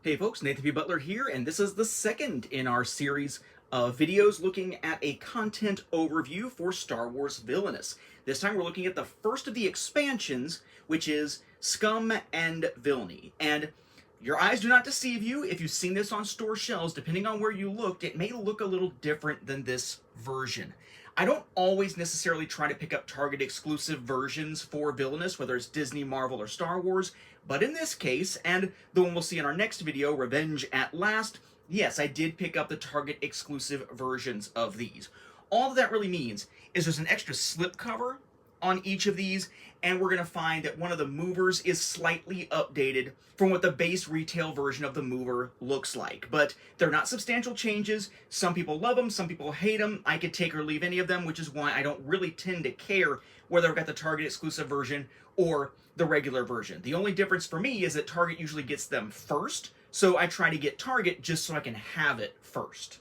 Hey folks, Nathan P. Butler here, and this is the second in our series of videos looking at a content overview for Star Wars Villainous. This time we're looking at the first of the expansions, which is Scum and Villainy. And your eyes do not deceive you. If you've seen this on store shelves, depending on where you looked, it may look a little different than this version. I don't always necessarily try to pick up Target exclusive versions for Villainous, whether it's Disney, Marvel, or Star Wars, but in this case, and the one we'll see in our next video, Revenge at Last, yes, I did pick up the Target exclusive versions of these. All that really means is there's an extra slipcover on each of these, and we're going to find that one of the movers is slightly updated from what the base retail version of the mover looks like. But they're not substantial changes. Some people love them, some people hate them. I could take or leave any of them, which is why I don't really tend to care whether I've got the Target exclusive version or the regular version. The only difference for me is that Target usually gets them first, so I try to get Target just so I can have it first.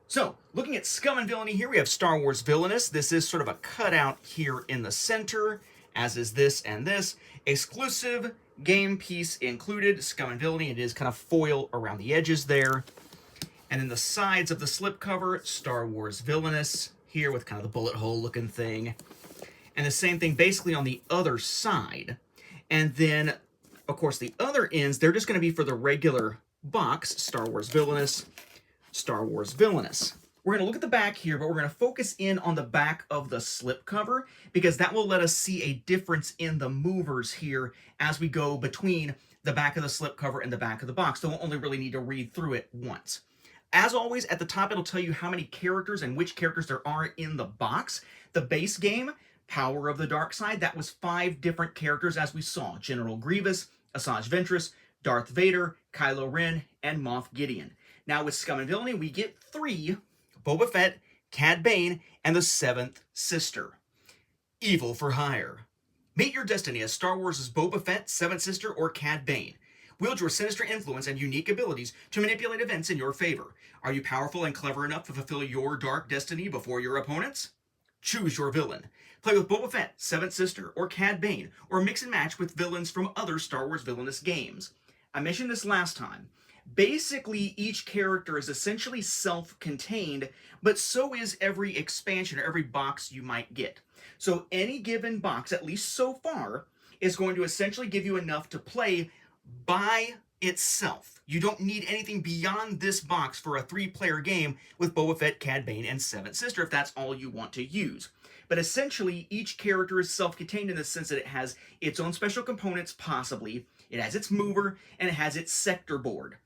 So, looking at Scum and Villainy here, we have Star Wars Villainous. This is sort of a cutout here in the center, as is this and this. Exclusive game piece included, Scum and Villainy. It is kind of foil around the edges there. And then the sides of the slipcover, Star Wars Villainous, here with kind of the bullet hole looking thing. And the same thing basically on the other side. And then, of course, the other ends, they're just going to be for the regular box, Star Wars Villainous, Star Wars Villainous. We're going to look at the back here, but we're going to focus in on the back of the slipcover because that will let us see a difference in the movers here as we go between the back of the slipcover and the back of the box. So we'll only really need to read through it once. As always, at the top, it'll tell you how many characters and which characters there are in the box. The base game, Power of the Dark Side, that was 5 different characters as we saw. General Grievous, Asajj Ventress, Darth Vader, Kylo Ren, and Moff Gideon. Now with Scum and Villainy, we get 3, Boba Fett, Cad Bane, and the 7th sister. Evil for hire. Meet your destiny as Star Wars' Boba Fett, 7th sister, or Cad Bane. Wield your sinister influence and unique abilities to manipulate events in your favor. Are you powerful and clever enough to fulfill your dark destiny before your opponents? Choose your villain. Play with Boba Fett, 7th sister, or Cad Bane, or mix and match with villains from other Star Wars Villainous games. I mentioned this last time. Basically, each character is essentially self-contained, but so is every expansion or every box you might get. So any given box, at least so far, is going to essentially give you enough to play by itself. You don't need anything beyond this box for a 3-player game with Boba Fett, Cad Bane, and 7th sister if that's all you want to use. But essentially, each character is self-contained in the sense that it has its own special components, possibly. It has its mover, and it has its sector board.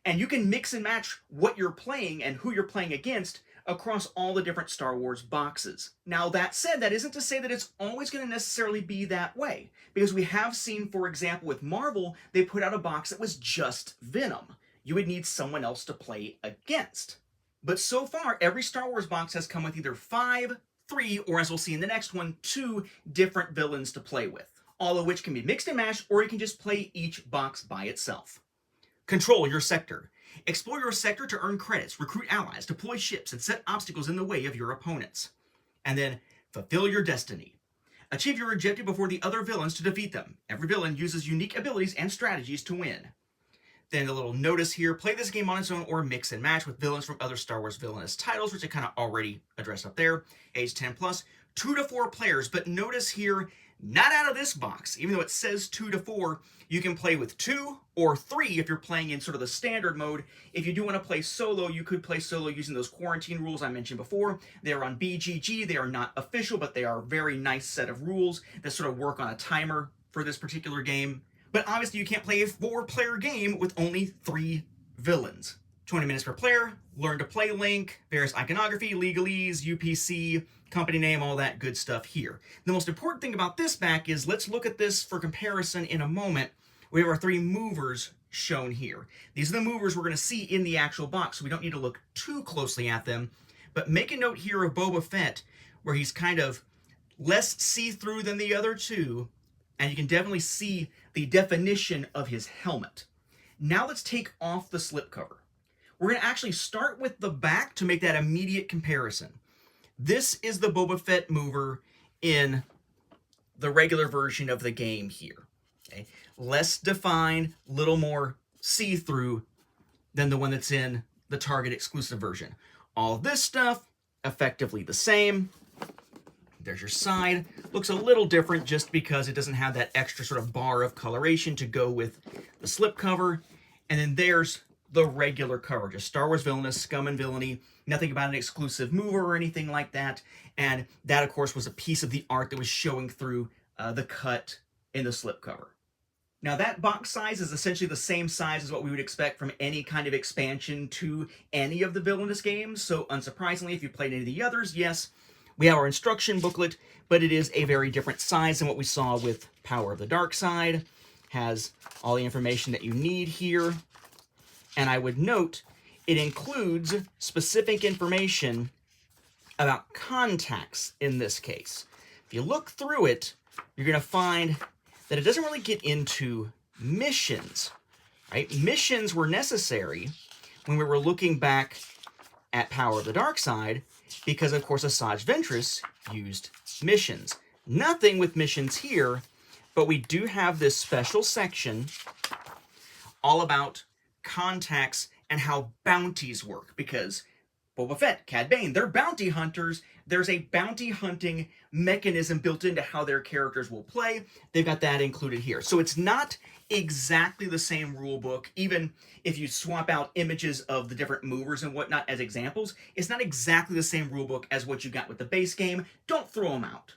And you can mix and match what you're playing and who you're playing against across all the different Star Wars boxes. Now that said, that isn't to say that it's always going to necessarily be that way. Because we have seen, for example, with Marvel, they put out a box that was just Venom. You would need someone else to play against. But so far, every Star Wars box has come with either 5, 3, or as we'll see in the next one, 2 different villains to play with. All of which can be mixed and matched, or you can just play each box by itself. Control your sector. Explore your sector to earn credits, recruit allies, deploy ships, and set obstacles in the way of your opponents. And then, fulfill your destiny. Achieve your objective before the other villains to defeat them. Every villain uses unique abilities and strategies to win. Then a little notice here, play this game on its own or mix and match with villains from other Star Wars Villainous titles, which I kind of already addressed up there. Age 10 plus, 2 to 4 players, but notice here, not out of this box. Even though it says 2 to 4, you can play with 2 or 3 if you're playing in sort of the standard mode. If you do want to play solo, you could play solo using those quarantine rules I mentioned before. They are on BGG. They are not official, but they are a very nice set of rules that sort of work on a timer for this particular game. But obviously you can't play a 4-player game with only 3 villains. 20 minutes per player, learn to play link, various iconography, legalese, UPC, company name, all that good stuff here. The most important thing about this back is, let's look at this for comparison in a moment. We have our 3 movers shown here. These are the movers we're going to see in the actual box, so we don't need to look too closely at them. But make a note here of Boba Fett, where he's kind of less see-through than the other 2, and you can definitely see the definition of his helmet. Now let's take off the slipcover. We're going to actually start with the back to make that immediate comparison. This is the Boba Fett mover in the regular version of the game here. Okay? Less defined, little more see-through than the one that's in the Target exclusive version. All this stuff, effectively the same. There's your side. Looks a little different just because it doesn't have that extra sort of bar of coloration to go with the slipcover. And then there's the regular cover, just Star Wars Villainous, Scum and Villainy, nothing about an exclusive mover or anything like that. And that, of course, was a piece of the art that was showing through the cut in the slipcover. Now, that box size is essentially the same size as what we would expect from any kind of expansion to any of the Villainous games. So, unsurprisingly, if you played any of the others, yes, we have our instruction booklet, but it is a very different size than what we saw with Power of the Dark Side. Has all the information that you need here. And I would note, it includes specific information about contacts in this case. If you look through it, you're going to find that it doesn't really get into missions, right? Missions were necessary when we were looking back at Power of the Dark Side because, of course, Asajj Ventress used missions. Nothing with missions here, but we do have this special section all about contacts and how bounties work, because Boba Fett, Cad Bane, they're bounty hunters. There's a bounty hunting mechanism built into how their characters will play. They've got that included here. So it's not exactly the same rule book, even if you swap out images of the different movers and whatnot as examples. It's not exactly the same rule book as what you got with the base game. Don't throw them out,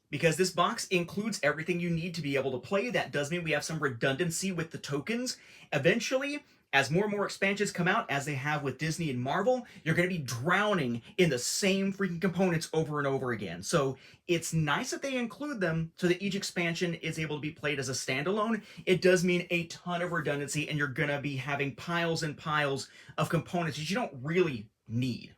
because this box includes everything you need to be able to play. That does mean we have some redundancy with the tokens. Eventually, as more and more expansions come out, as they have with Disney and Marvel, you're going to be drowning in the same freaking components over and over again. So it's nice that they include them so that each expansion is able to be played as a standalone. It does mean a ton of redundancy, and you're going to be having piles and piles of components that you don't really need.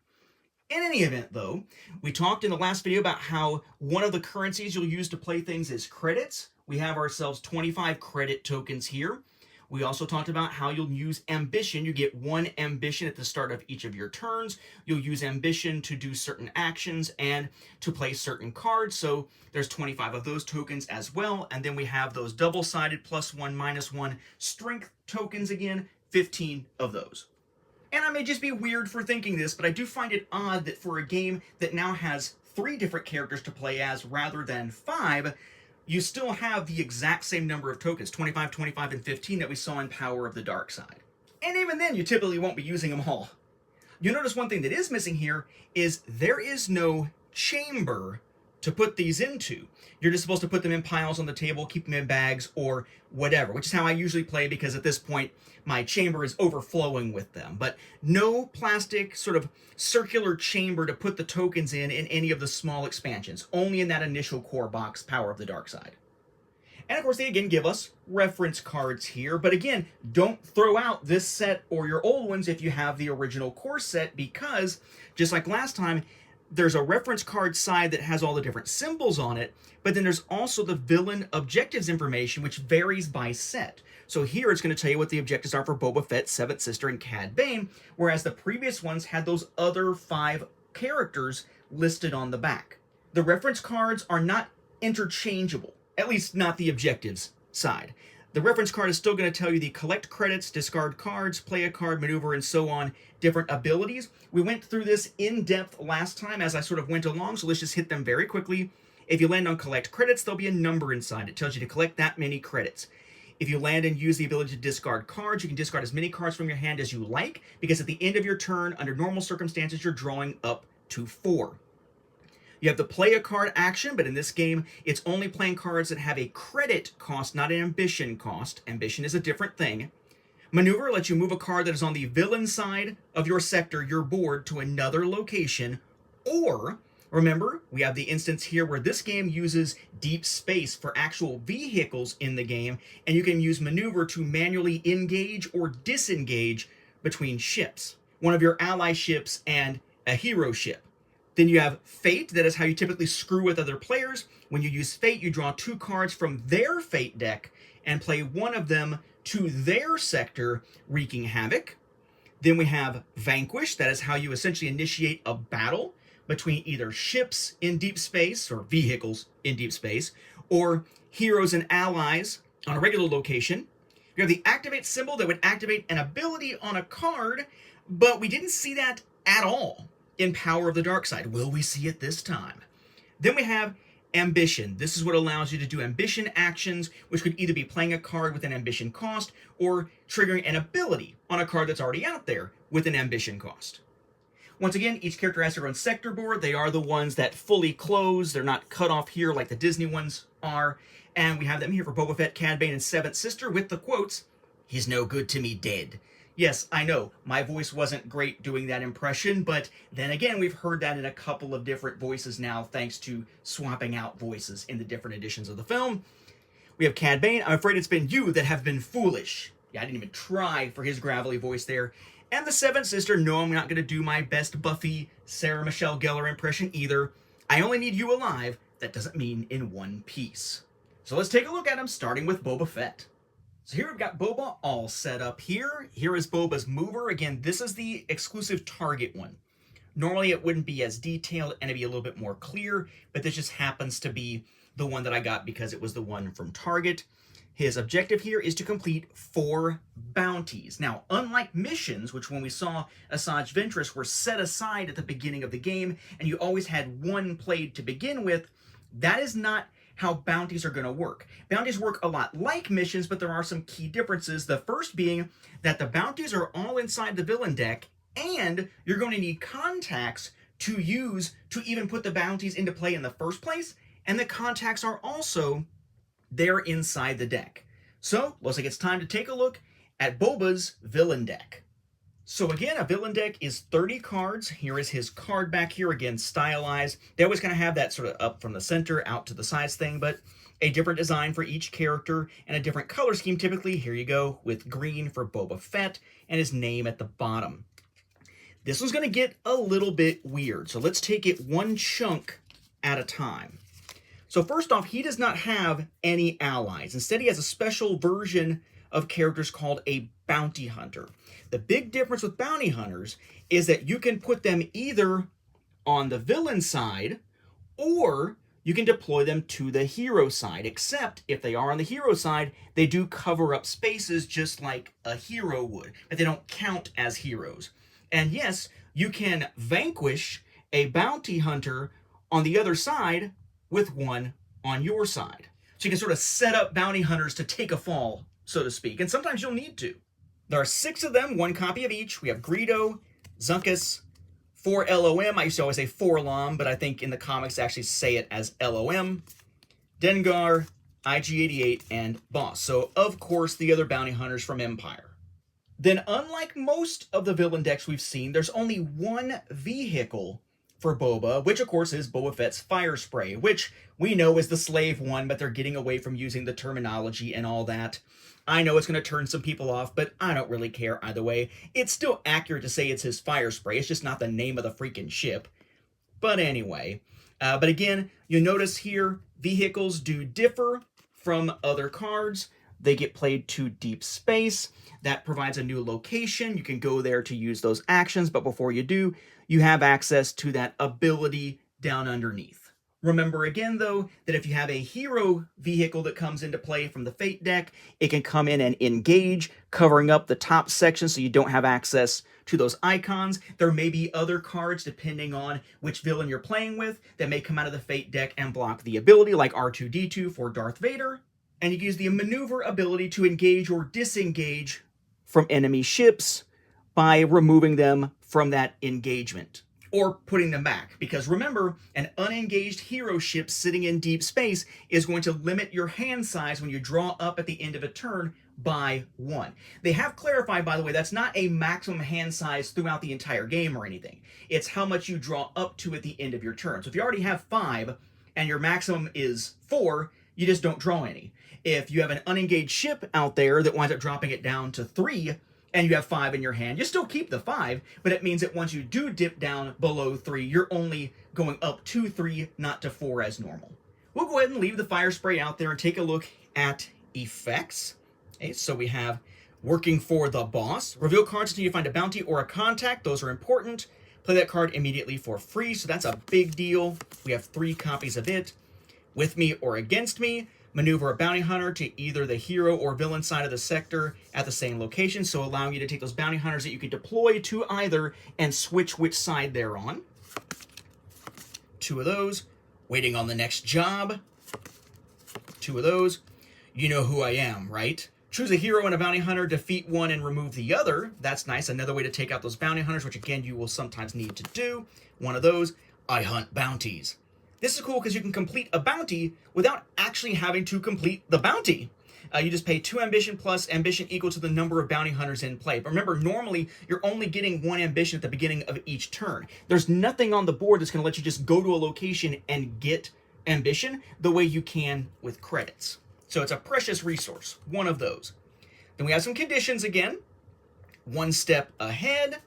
In any event, though, we talked in the last video about how one of the currencies you'll use to play things is credits. We have ourselves 25 credit tokens here. We also talked about how you'll use ambition. You get 1 ambition at the start of each of your turns. You'll use ambition to do certain actions and to play certain cards. So there's 25 of those tokens as well. And then we have those double-sided +1, -1 strength tokens again, 15 of those. And I may just be weird for thinking this, but I do find it odd that for a game that now has 3 different characters to play as rather than 5, you still have the exact same number of tokens, 25, 25, and 15 that we saw in Power of the Dark Side. And even then, you typically won't be using them all. You'll notice one thing that is missing here is there is no chamber to put these into. You're just supposed to put them in piles on the table, keep them in bags, or whatever, which is how I usually play, because at this point, my chamber is overflowing with them. But no plastic sort of circular chamber to put the tokens in any of the small expansions, only in that initial core box, Power of the Dark Side. And of course, they again give us reference cards here, but again, don't throw out this set or your old ones if you have the original core set, because just like last time, there's a reference card side that has all the different symbols on it, but then there's also the villain objectives information, which varies by set. So here it's going to tell you what the objectives are for Boba Fett, Seventh Sister, and Cad Bane, whereas the previous ones had those other 5 characters listed on the back. The reference cards are not interchangeable, at least not the objectives side. The reference card is still going to tell you the collect credits, discard cards, play a card, maneuver, and so on, different abilities. We went through this in depth last time as I sort of went along, so let's just hit them very quickly. If you land on collect credits, there'll be a number inside. It tells you to collect that many credits. If you land and use the ability to discard cards, you can discard as many cards from your hand as you like, because at the end of your turn, under normal circumstances, you're drawing up to 4. You have the play a card action, but in this game, it's only playing cards that have a credit cost, not an ambition cost. Ambition is a different thing. Maneuver lets you move a card that is on the villain side of your sector, your board, to another location. Or, remember, we have the instance here where this game uses deep space for actual vehicles in the game, and you can use maneuver to manually engage or disengage between ships. One of your ally ships and a hero ship. Then you have Fate, that is how you typically screw with other players. When you use Fate, you draw 2 cards from their Fate deck and play one of them to their sector, wreaking havoc. Then we have Vanquish, that is how you essentially initiate a battle between either ships in deep space, or vehicles in deep space, or heroes and allies on a regular location. You have the activate symbol that would activate an ability on a card, but we didn't see that at all in Power of the Dark Side. Will we see it this time? Then we have Ambition. This is what allows you to do ambition actions, which could either be playing a card with an ambition cost or triggering an ability on a card that's already out there with an ambition cost. Once again, each character has their own sector board. They are the ones that fully close. They're not cut off here like the Disney ones are. And we have them here for Boba Fett, Cad Bane, and Seventh Sister with the quotes, "He's no good to me dead." Yes, I know, my voice wasn't great doing that impression, but then again, we've heard that in a couple of different voices now, thanks to swapping out voices in the different editions of the film. We have Cad Bane, "I'm afraid it's been you that have been foolish." Yeah, I didn't even try for his gravelly voice there. And the Seventh Sister, no, I'm not going to do my best Buffy Sarah Michelle Gellar impression either. "I only need you alive. That doesn't mean in one piece." So let's take a look at him, starting with Boba Fett. So here we've got Boba all set up here. Here is Boba's mover. Again, this is the exclusive Target one. Normally it wouldn't be as detailed and it'd be a little bit more clear, but this just happens to be the one that I got because it was the one from Target. His objective here is to complete 4 bounties. Now, unlike missions, which when we saw Asajj Ventress were set aside at the beginning of the game, and you always had one played to begin with, that is not how bounties are going to work. Bounties work a lot like missions, but there are some key differences. The first being that the bounties are all inside the villain deck, and you're going to need contacts to use to even put the bounties into play in the first place, and the contacts are also there inside the deck. So, looks like it's time to take a look at Boba's villain deck. So again, a villain deck is 30 cards. Here is his card back here, again, stylized. They always kind of have that sort of up from the center, out to the sides thing, but a different design for each character and a different color scheme typically. Here you go, with green for Boba Fett and his name at the bottom. This one's going to get a little bit weird, so let's take it one chunk at a time. So first off, he does not have any allies. Instead, he has a special version of characters called a bounty hunter. The big difference with bounty hunters is that you can put them either on the villain side or you can deploy them to the hero side, except if they are on the hero side, they do cover up spaces just like a hero would, but they don't count as heroes. And yes, you can vanquish a bounty hunter on the other side with one on your side. So you can sort of set up bounty hunters to take a fall, so to speak, and sometimes you'll need to. There are 6 of them, 1 copy of each. We have Greedo, Zunkus, 4 LOM. I used to always say 4 LOM, but I think in the comics they actually say it as LOM. Dengar, IG-88, and Boss. So, of course, the other bounty hunters from Empire. Then, unlike most of the villain decks we've seen, there's only one vehicle for Boba, which, of course, is Boba Fett's Fire Spray, which we know is the slave one, but they're getting away from using the terminology and all that. I know it's going to turn some people off, but I don't really care either way. It's still accurate to say it's his Fire Spray. It's just not the name of the freaking ship. But anyway, but again, you notice here, vehicles do differ from other cards. They get played to deep space. That provides a new location. You can go there to use those actions, but before you do, you have access to that ability down underneath. Remember again, though, that if you have a hero vehicle that comes into play from the Fate deck, it can come in and engage, covering up the top section so you don't have access to those icons. There may be other cards, depending on which villain you're playing with, that may come out of the Fate deck and block the ability, like R2-D2 for Darth Vader. And you can use the maneuver ability to engage or disengage from enemy ships by removing them from that engagement, or putting them back. Because remember, an unengaged hero ship sitting in deep space is going to limit your hand size when you draw up at the end of a turn by 1. They have clarified, by the way, that's not a maximum hand size throughout the entire game or anything. It's how much you draw up to at the end of your turn. So if you already have 5 and your maximum is 4, you just don't draw any. If you have an unengaged ship out there that winds up dropping it down to 3, and you have 5 in your hand, you still keep the 5, but it means that once you do dip down below 3, you're only going up to 3, not to 4 as normal. We'll go ahead and leave the Fire Spray out there and take a look at effects. Okay, so we have working for the boss. Reveal cards until you find a bounty or a contact. Those are important. Play that card immediately for free, so that's a big deal. We have 3 copies of it. With me or against me. maneuver a bounty hunter to either the hero or villain side of the sector at the same location, so allowing you to take those bounty hunters that you can deploy to either and switch which side they're on. 2 of those. Waiting on the next job. 2 of those. You know who I am, right? Choose a hero and a bounty hunter, defeat one and remove the other. That's nice. Another way to take out those bounty hunters, which again you will sometimes need to do. 1 of those. I hunt bounties. This is cool because you can complete a bounty without actually having to complete the bounty. You just pay 2 ambition plus ambition equal to the number of bounty hunters in play. But remember, normally you're only getting 1 ambition at the beginning of each turn. There's nothing on the board that's going to let you just go to a location and get ambition the way you can with credits. So it's a precious resource, 1 of those. Then we have some conditions again. 1 step ahead,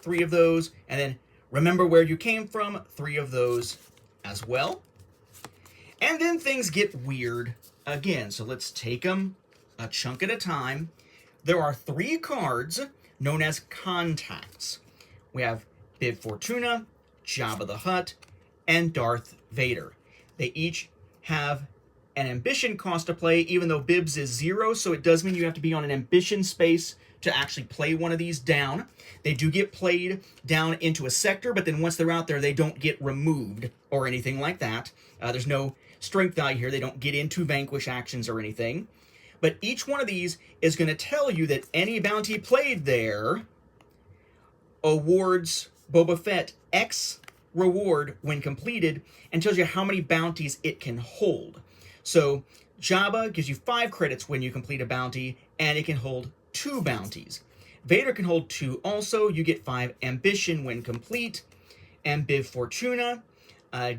3 of those, and then remember where you came from, 3 of those as well. And then things get weird again. So let's take them a chunk at a time. There are 3 cards known as contacts. We have Bib Fortuna, Jabba the Hutt, and Darth Vader. They each have an ambition cost to play, even though Bib's is 0, so it does mean you have to be on an ambition space to actually play one of these down. They do get played down into a sector, but then once they're out there, they don't get removed or anything like that. There's no strength value here. They don't get into vanquish actions or anything. But each one of these is going to tell you that any bounty played there awards Boba Fett X reward when completed and tells you how many bounties it can hold. So Jabba gives you 5 credits when you complete a bounty, and it can hold 2 bounties. Vader can hold 2 also. You get 5 ambition when complete. And Bib Fortuna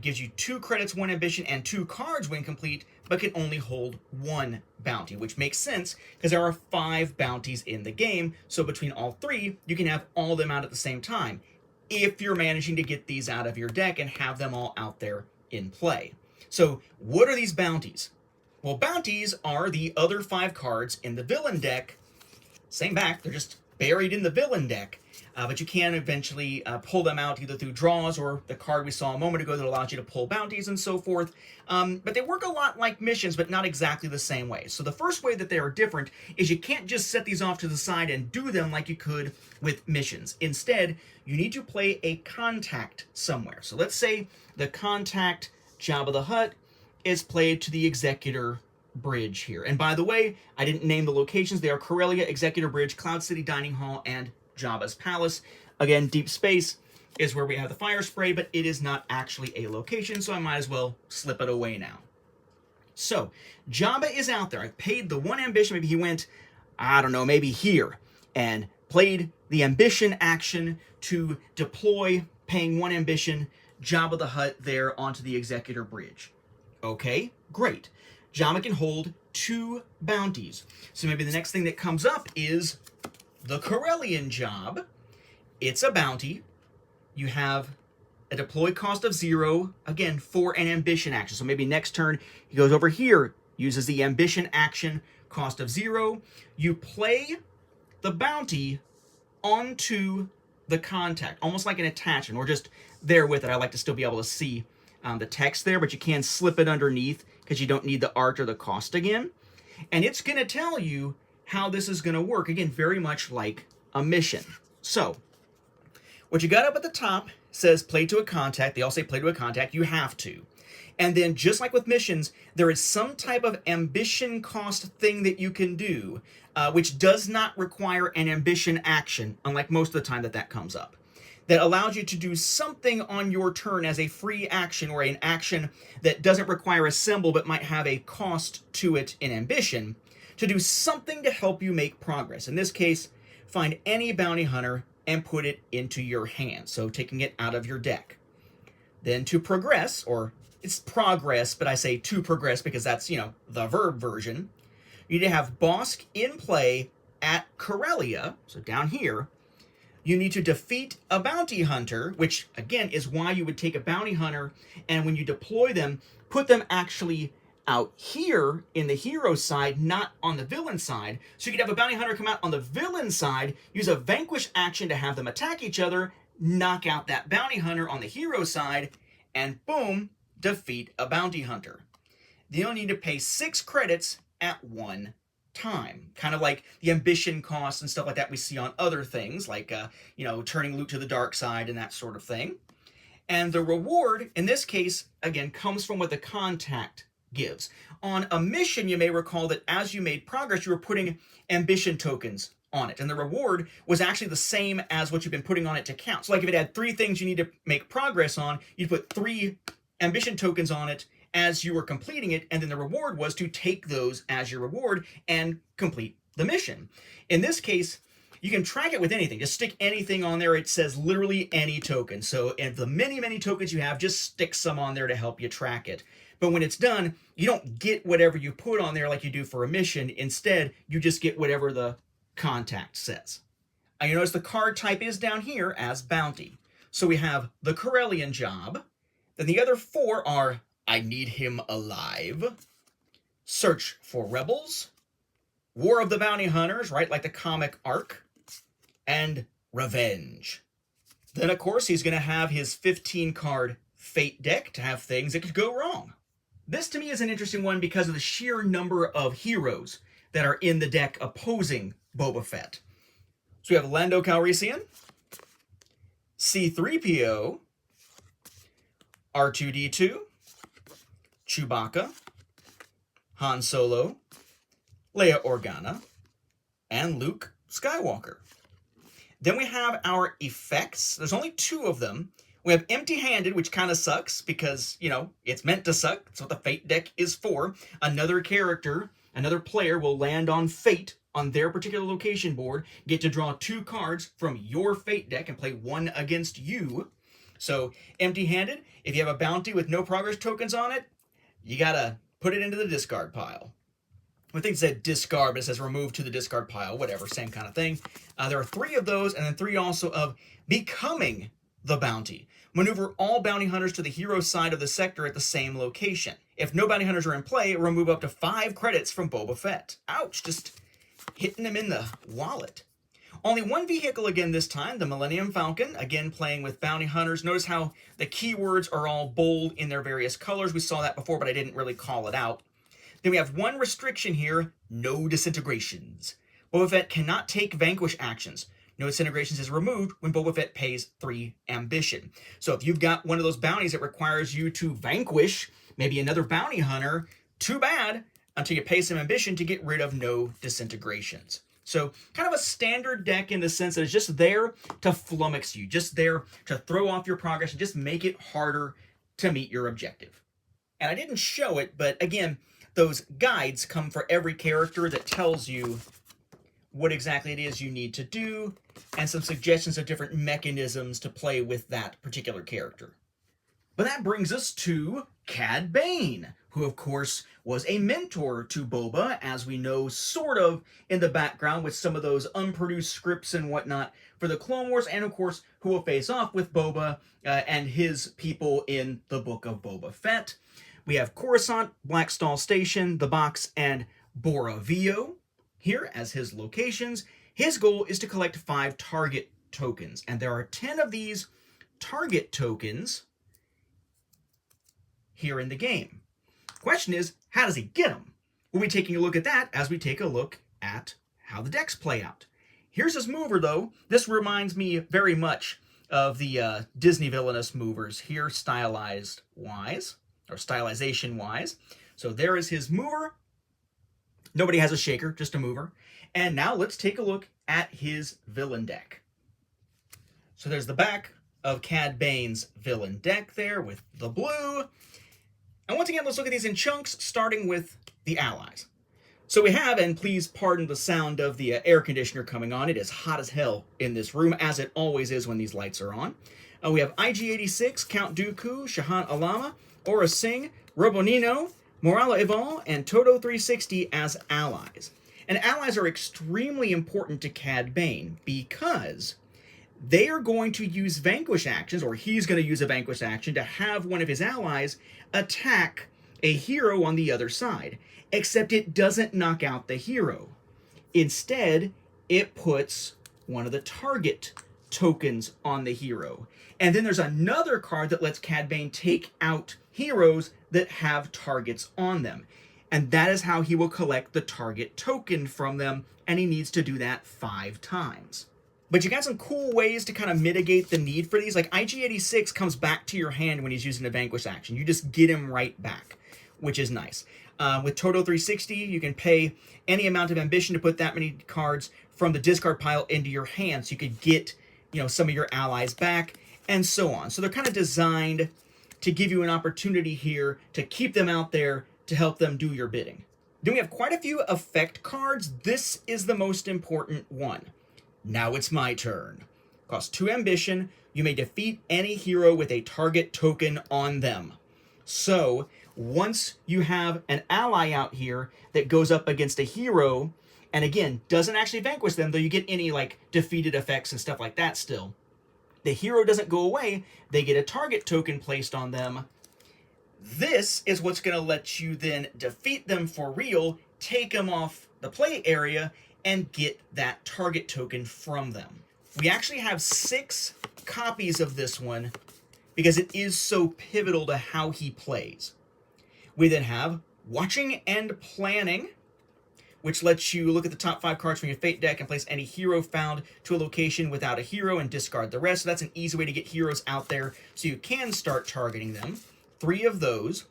gives you 2 credits, 1 ambition, and 2 cards when complete, but can only hold 1 bounty, which makes sense because there are 5 bounties in the game. So between all 3, you can have all of them out at the same time if you're managing to get these out of your deck and have them all out there in play. So what are these bounties? Well, bounties are the other 5 cards in the villain deck. Same back, they're just buried in the villain deck. But you can eventually pull them out either through draws or the card we saw a moment ago that allows you to pull bounties and so forth. But they work a lot like missions, but not exactly the same way. So the first way that they are different is you can't just set these off to the side and do them like you could with missions. Instead, you need to play a contact somewhere. So let's say the contact Jabba the Hutt is played to the Executor Bridge here. And by the way, I didn't name the locations. They are Corellia, Executor Bridge, Cloud City Dining Hall, and Jabba's Palace. Again, Deep Space is where we have the fire spray, but it is not actually a location, so I might as well slip it away now. So, Jabba is out there. I paid the 1 ambition. Maybe he went, I don't know, maybe here, and played the ambition action to deploy, paying 1 ambition, Jabba the Hutt there onto the Executor Bridge. Okay, great. Jabba can hold 2 bounties. So maybe the next thing that comes up is the Corellian job. It's a bounty. You have a deploy cost of 0, again, for an ambition action. So maybe next turn, he goes over here, uses the ambition action, cost of 0. You play the bounty onto the contact, almost like an attachment, or just there with it. I like to still be able to see the text there, but you can slip it underneath because you don't need the art or the cost again. And it's going to tell you how this is going to work. Again, very much like a mission. So, what you got up at the top says play to a contact. They all say play to a contact. You have to. And then, just like with missions, there is some type of ambition cost thing that you can do, which does not require an ambition action, unlike most of the time that comes up, that allows you to do something on your turn as a free action or an action that doesn't require a symbol but might have a cost to it in ambition, to do something to help you make progress. In this case, find any bounty hunter and put it into your hand, so taking it out of your deck. Then to progress, or it's progress, but I say to progress because that's, the verb version, you need to have Bosk in play at Corellia, so down here. You need to defeat a bounty hunter, which, again, is why you would take a bounty hunter, and when you deploy them, put them actually out here in the hero side, not on the villain side. So you could have a bounty hunter come out on the villain side, use a vanquish action to have them attack each other, knock out that bounty hunter on the hero side, and boom, defeat a bounty hunter. then you'll need to pay 6 credits at one time. Kind of like the ambition costs and stuff like that we see on other things, like, turning loot to the dark side and that sort of thing. And the reward, in this case, again, comes from what the contact gives. On a mission, you may recall that as you made progress, you were putting ambition tokens on it. And the reward was actually the same as what you've been putting on it to count. So like if it had 3 things you need to make progress on, you'd put 3 ambition tokens on it as you were completing it, and then the reward was to take those as your reward and complete the mission. In this case, you can track it with anything. Just stick anything on there. It says literally any token. So if the many, many tokens you have, just stick some on there to help you track it. But when it's done, you don't get whatever you put on there like you do for a mission. Instead, you just get whatever the contact says. And you notice the card type is down here as bounty. So we have the Corellian job. Then the other 4 are I Need Him Alive, Search for Rebels, War of the Bounty Hunters, right, like the comic arc, and Revenge. Then, of course, he's going to have his 15-card Fate deck to have things that could go wrong. This, to me, is an interesting one because of the sheer number of heroes that are in the deck opposing Boba Fett. So we have Lando Calrissian, C-3PO, R2-D2, Chewbacca, Han Solo, Leia Organa, and Luke Skywalker. Then we have our effects. There's only 2 of them. We have Empty-Handed, which kind of sucks because, it's meant to suck. That's what the Fate deck is for. Another character, another player will land on Fate on their particular location board, get to draw 2 cards from your Fate deck and play 1 against you. So, Empty-Handed, if you have a bounty with no progress tokens on it, you gotta put it into the discard pile. I think it said discard, but it says remove to the discard pile, whatever, same kind of thing. There are 3 of those, and then 3 also of becoming the bounty. Maneuver all bounty hunters to the hero side of the sector at the same location. If no bounty hunters are in play, remove up to 5 credits from Boba Fett. Ouch, just hitting him in the wallet. Only 1 vehicle again this time, the Millennium Falcon, again playing with bounty hunters. Notice how the keywords are all bold in their various colors. We saw that before, but I didn't really call it out. Then we have 1 restriction here, no disintegrations. Boba Fett cannot take vanquish actions. No disintegrations is removed when Boba Fett pays 3 ambition. So if you've got one of those bounties that requires you to vanquish maybe another bounty hunter, too bad, until you pay some ambition to get rid of no disintegrations. So kind of a standard deck in the sense that it's just there to flummox you, just there to throw off your progress and just make it harder to meet your objective. And I didn't show it, but again, those guides come for every character that tells you what exactly it is you need to do and some suggestions of different mechanisms to play with that particular character. But that brings us to Cad Bane, who of course was a mentor to Boba, as we know sort of in the background with some of those unproduced scripts and whatnot for the Clone Wars, and of course who will face off with Boba and his people in the Book of Boba Fett. We have Coruscant, Blackstall Station, The Box, and Boravio here as his locations. His goal is to collect 5 target tokens, and there are 10 of these target tokens here in the game. Question is, how does he get them? We'll be taking a look at that as we take a look at how the decks play out. Here's his mover, though. This reminds me very much of the Disney Villainous movers here, stylization-wise. So there is his mover. Nobody has a shaker, just a mover. And now let's take a look at his villain deck. So there's the back of Cad Bane's villain deck there with the blue. And once again, let's look at these in chunks, starting with the allies. So we have, and please pardon the sound of the air conditioner coming on, it is hot as hell in this room, as it always is when these lights are on. We have IG-86, Count Dooku, Shahan Alama, Aura Singh, Robonino, Morala Ival, and Toto 360 as allies. And allies are extremely important to Cad Bane because they are going to use vanquish actions, or he's going to use a vanquish action to have one of his allies attack a hero on the other side. Except it doesn't knock out the hero. Instead, it puts one of the target tokens on the hero. And then there's another card that lets Cad Bane take out heroes that have targets on them. And that is how he will collect the target token from them, and he needs to do that 5 times. But you got some cool ways to kind of mitigate the need for these. Like IG-86 comes back to your hand when he's using a Vanquish action. You just get him right back, which is nice. With Toto 360, you can pay any amount of ambition to put that many cards from the discard pile into your hand, so you could get, some of your allies back, and so on. So they're kind of designed to give you an opportunity here to keep them out there to help them do your bidding. Then we have quite a few effect cards. This is the most important one. Now it's my turn. Cost 2 ambition. You may defeat any hero with a target token on them. So once you have an ally out here that goes up against a hero, and again, doesn't actually vanquish them, though you get any like defeated effects and stuff like that still, the hero doesn't go away. They get a target token placed on them. This is what's going to let you then defeat them for real, take them off the play area, and get that target token from them. We actually have 6 copies of this one because it is so pivotal to how he plays. We then have Watching and Planning, which lets you look at the top 5 cards from your Fate deck and place any hero found to a location without a hero and discard the rest. So that's an easy way to get heroes out there so you can start targeting them. 3 of those.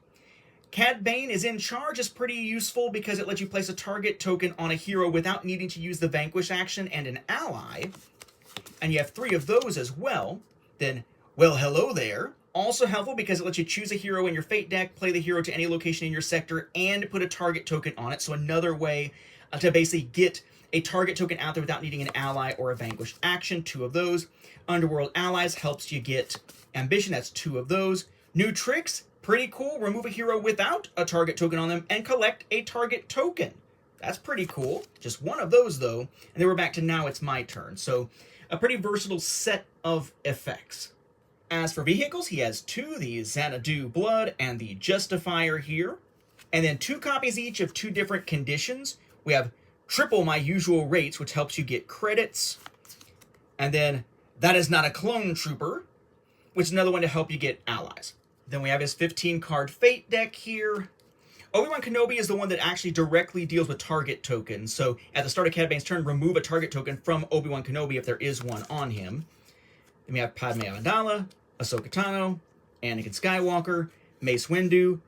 Cad Bane is in charge is pretty useful because it lets you place a target token on a hero without needing to use the Vanquish action and an ally. And you have 3 of those as well. Then, well, hello there. Also helpful because it lets you choose a hero in your Fate deck, play the hero to any location in your sector, and put a target token on it. So another way to basically get a target token out there without needing an ally or a Vanquish action. 2 of those. Underworld Allies helps you get ambition. That's 2 of those. New tricks, pretty cool. Remove a hero without a target token on them and collect a target token. That's pretty cool. Just 1 of those, though. And then we're back to now it's my turn. So a pretty versatile set of effects. As for vehicles, he has 2, the Xanadu Blood and the Justifier here. And then 2 copies each of 2 different conditions. We have Triple My Usual Rates, which helps you get credits. And then That Is Not a Clone Trooper, which is another one to help you get allies. Then we have his 15-card Fate deck here. Obi-Wan Kenobi is the one that actually directly deals with target tokens. So at the start of Cad Bane's turn, remove a target token from Obi-Wan Kenobi if there is one on him. Then we have Padme Amidala, Ahsoka Tano, Anakin Skywalker, Mace Windu,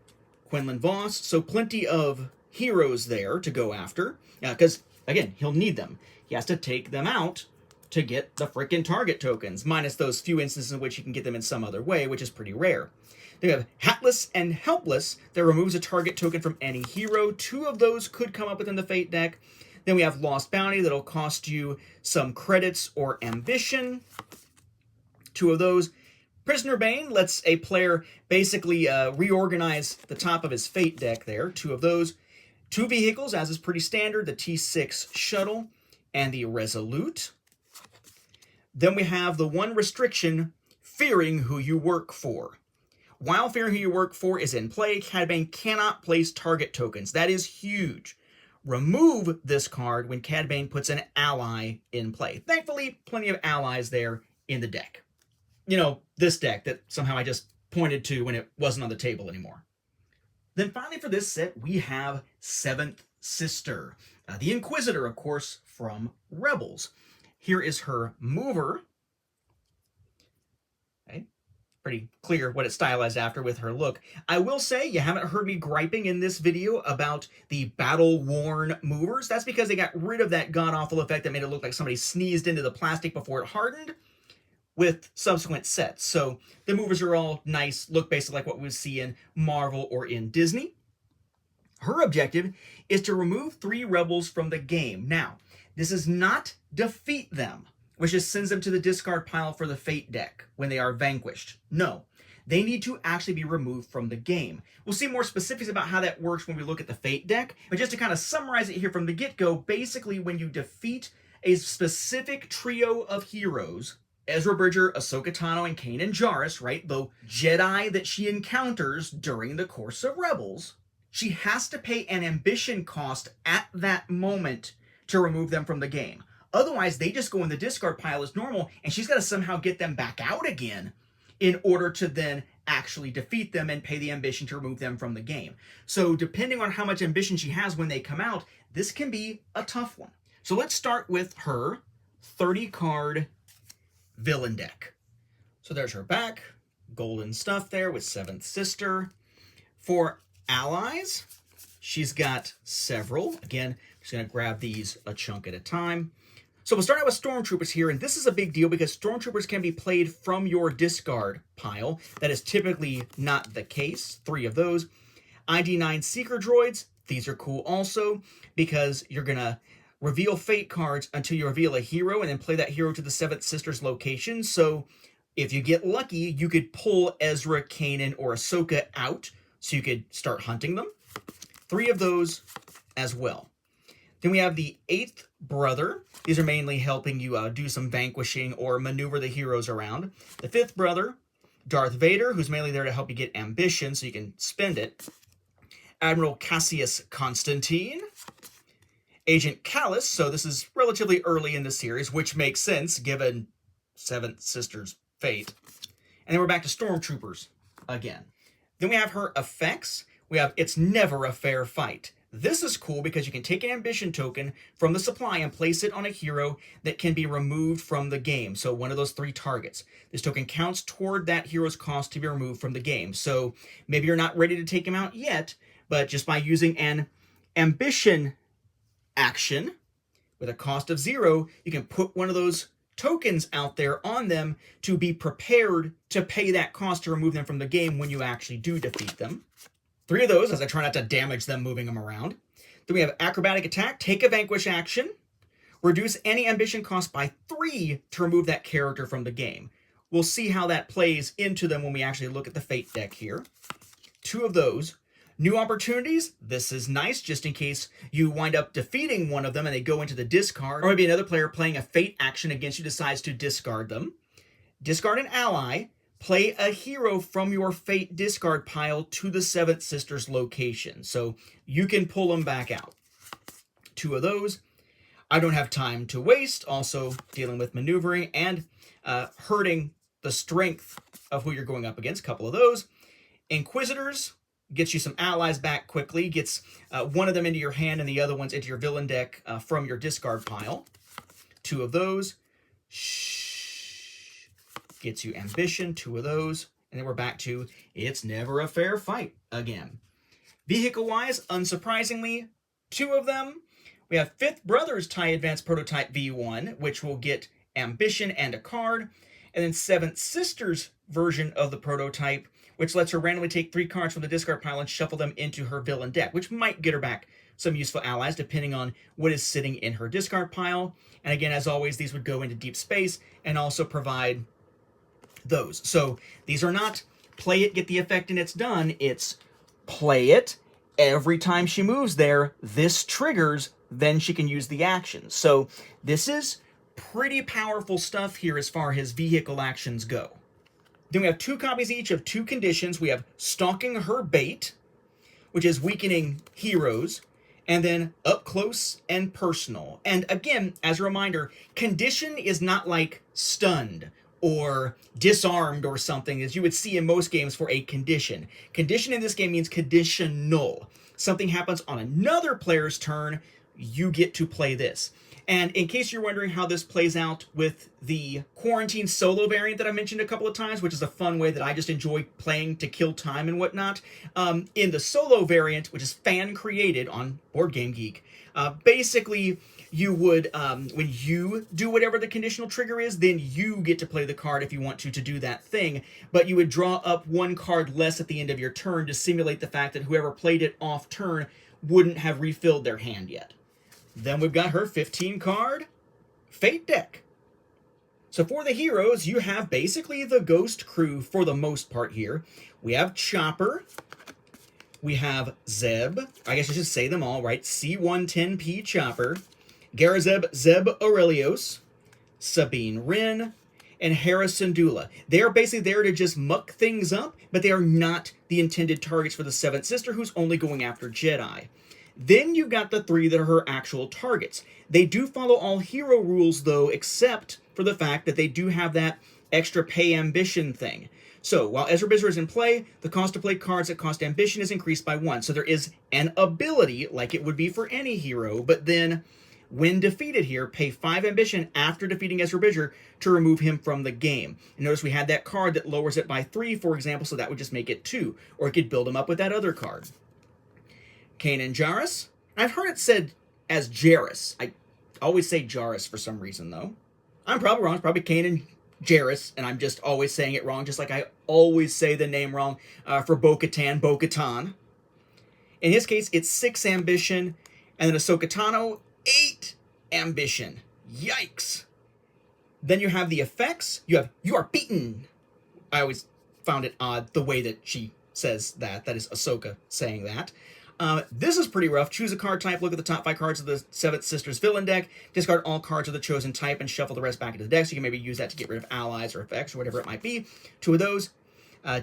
Quinlan Voss. So plenty of heroes there to go after. Because, again, he'll need them. He has to take them out to get the frickin' target tokens, minus those few instances in which you can get them in some other way, which is pretty rare. Then we have Hatless and Helpless that removes a target token from any hero. 2 of those could come up within the Fate deck. Then we have Lost Bounty that'll cost you some credits or ambition. 2 of those. Prisoner Bane lets a player basically reorganize the top of his Fate deck there. 2 of those. 2 vehicles, as is pretty standard, the T6 Shuttle and the Resolute. Then we have the one restriction, fearing who you work for. While fearing who you work for is in play, Cad Bane cannot place target tokens. That is huge. Remove this card when Cad Bane puts an ally in play. Thankfully, plenty of allies there in the deck. You know, this deck that somehow I just pointed to when it wasn't on the table anymore. Then finally for this set, we have Seventh Sister. The Inquisitor, of course, from Rebels. Here is her mover. Okay. Pretty clear what it's stylized after with her look. I will say, you haven't heard me griping in this video about the battle-worn movers. That's because they got rid of that god-awful effect that made it look like somebody sneezed into the plastic before it hardened with subsequent sets. So the movers are all nice, look basically like what we would see in Marvel or in Disney. Her objective is to remove 3 rebels from the game. Now, this is not defeat them, which just sends them to the discard pile for the Fate deck when they are vanquished. No, they need to actually be removed from the game. We'll see more specifics about how that works when we look at the Fate deck, but just to kind of summarize it here from the get-go, basically when you defeat a specific trio of heroes, Ezra Bridger, Ahsoka Tano, and Kanan Jarrus, right, the Jedi that she encounters during the course of Rebels, she has to pay an ambition cost at that moment to remove them from the game. Otherwise, they just go in the discard pile as normal, and she's got to somehow get them back out again in order to then actually defeat them and pay the ambition to remove them from the game. So depending on how much ambition she has when they come out, this can be a tough one. So let's start with her 30-card villain deck. So there's her back, golden stuff there with 7th Sister. For allies, she's got several. Again, I'm just going to grab these a chunk at a time. So we'll start out with Stormtroopers here, and this is a big deal because Stormtroopers can be played from your discard pile. That is typically not the case. 3 of those. ID9 Seeker Droids, these are cool also because you're going to reveal fate cards until you reveal a hero and then play that hero to the 7th Sister's location. So if you get lucky, you could pull Ezra, Kanan, or Ahsoka out so you could start hunting them. 3 of those as well. Then we have the 8th Brother. These are mainly helping you do some vanquishing or maneuver the heroes around. The 5th Brother, Darth Vader, who's mainly there to help you get ambition so you can spend it. Admiral Cassius Constantine. Agent Callus, so this is relatively early in the series, which makes sense given 7th Sister's fate. And then we're back to Stormtroopers again. Then we have her effects. We have It's Never a Fair Fight. This is cool because you can take an ambition token from the supply and place it on a hero that can be removed from the game. So one of those 3 targets. This token counts toward that hero's cost to be removed from the game. So maybe you're not ready to take him out yet, but just by using an ambition action with a cost of 0, you can put one of those tokens out there on them to be prepared to pay that cost to remove them from the game when you actually do defeat them. 3 of those, as I try not to damage them moving them around. Then we have Acrobatic Attack, take a Vanquish action, reduce any ambition cost by 3 to remove that character from the game. We'll see how that plays into them when we actually look at the Fate deck here. 2 of those. New Opportunities, this is nice just in case you wind up defeating one of them and they go into the discard, or maybe another player playing a Fate action against you decides to discard them. Discard an ally. Play a hero from your Fate discard pile to the 7th Sister's location. So you can pull them back out. 2 of those. I don't have time to waste. Also dealing with maneuvering and hurting the strength of who you're going up against. A couple of those. Inquisitors. Gets you some allies back quickly. Gets one of them into your hand and the other ones into your villain deck from your discard pile. 2 of those. Gets you ambition, 2 of those, and then we're back to It's Never a Fair Fight again. Vehicle-wise, unsurprisingly, 2 of them. We have 5th Brother's TIE Advanced Prototype V1, which will get ambition and a card, and then 7th Sister's version of the prototype, which lets her randomly take 3 cards from the discard pile and shuffle them into her villain deck, which might get her back some useful allies depending on what is sitting in her discard pile. And again, as always, these would go into deep space and also provide those. So these are not play it, get the effect, and it's done. It's play it. Every time she moves there, this triggers, then she can use the action. So this is pretty powerful stuff here as far as vehicle actions go. Then we have 2 copies each of 2 conditions. We have Stalking Her Bait, which is weakening heroes, and then Up Close and Personal. And again, as a reminder, condition is not like stunned or disarmed or something, as you would see in most games for a condition. Condition in this game means conditional. Something happens on another player's turn, you get to play this. And in case you're wondering how this plays out with the Quarantine solo variant that I mentioned a couple of times, which is a fun way that I just enjoy playing to kill time and whatnot, in the solo variant, which is fan-created on Board Game Geek, basically you would, when you do whatever the conditional trigger is, then you get to play the card if you want to do that thing, but you would draw up 1 card less at the end of your turn to simulate the fact that whoever played it off turn wouldn't have refilled their hand yet. Then we've got her 15-card Fate deck. So for the heroes, you have basically the Ghost crew for the most part here. We have Chopper. We have Zeb. I guess I should say them all, right? C-110P Chopper. Garazeb Zeb Aurelios. Sabine Wren. And Hera Syndulla. They are basically there to just muck things up, but they are not the intended targets for the 7th Sister, who's only going after Jedi. Then you've got the 3 that are her actual targets. They do follow all hero rules, though, except for the fact that they do have that extra pay ambition thing. So, while Ezra Bridger is in play, the cost to play cards that cost ambition is increased by 1. So there is an ability, like it would be for any hero, but then, when defeated here, pay 5 ambition after defeating Ezra Bridger to remove him from the game. And notice we had that card that lowers it by 3, for example, so that would just make it 2. Or it could build him up with that other card. Kanan Jarrus. I've heard it said as Jarrus. I always say Jarrus for some reason, though. I'm probably wrong. It's probably Kanan Jarrus, and I'm just always saying it wrong, just like I always say the name wrong for Bo-Katan. In his case, it's 6 ambition, and then Ahsoka Tano, 8 ambition. Yikes. Then you have the effects. You are beaten. I always found it odd the way that she says that. That is Ahsoka saying that. This is pretty rough. Choose a card type, look at the top 5 cards of the Seventh Sisters villain deck, discard all cards of the chosen type, and shuffle the rest back into the deck, so you can maybe use that to get rid of allies or effects or whatever it might be. 2 of those.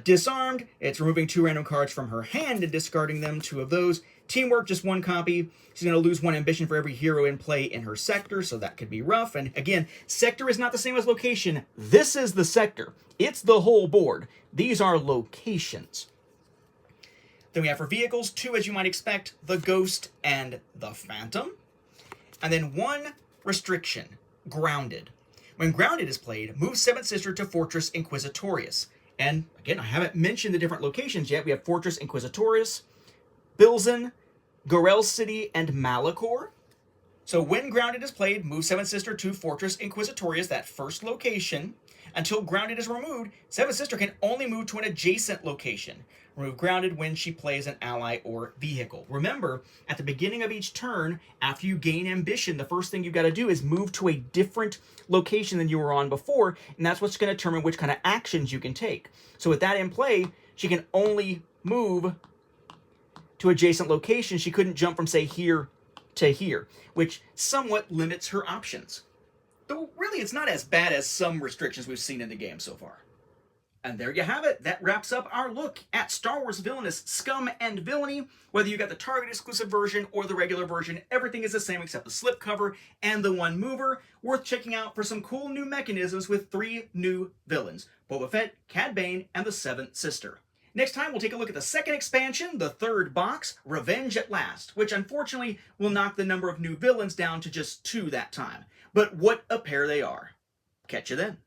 Disarmed, it's removing 2 random cards from her hand and discarding them. 2 of those. Teamwork, just 1 copy. She's going to lose 1 ambition for every hero in play in her sector, so that could be rough. And again, sector is not the same as location. This is the sector. It's the whole board. These are locations. Then we have for vehicles, 2 as you might expect, the Ghost and the Phantom. And then 1 restriction, Grounded. When Grounded is played, move 7th Sister to Fortress Inquisitorius. And again, I haven't mentioned the different locations yet. We have Fortress Inquisitorius, Bilzen, Gorel City, and Malachor. So when Grounded is played, move 7th Sister to Fortress Inquisitorius, that first location. Until Grounded is removed, 7th Sister can only move to an adjacent location. Remove Grounded when she plays an ally or vehicle. Remember, at the beginning of each turn, after you gain ambition, the first thing you've got to do is move to a different location than you were on before, and that's what's going to determine which kind of actions you can take. So with that in play, she can only move to adjacent locations. She couldn't jump from, say, here to here, which somewhat limits her options. Though really, it's not as bad as some restrictions we've seen in the game so far. And there you have it. That wraps up our look at Star Wars Villainous Scum and Villainy. Whether you got the Target exclusive version or the regular version, everything is the same except the slipcover and the 1 mover. Worth checking out for some cool new mechanisms with 3 new villains: Boba Fett, Cad Bane, and the 7th Sister. Next time, we'll take a look at the 2nd expansion, the 3rd box, Revenge at Last, which unfortunately will knock the number of new villains down to just 2 that time. But what a pair they are. Catch you then.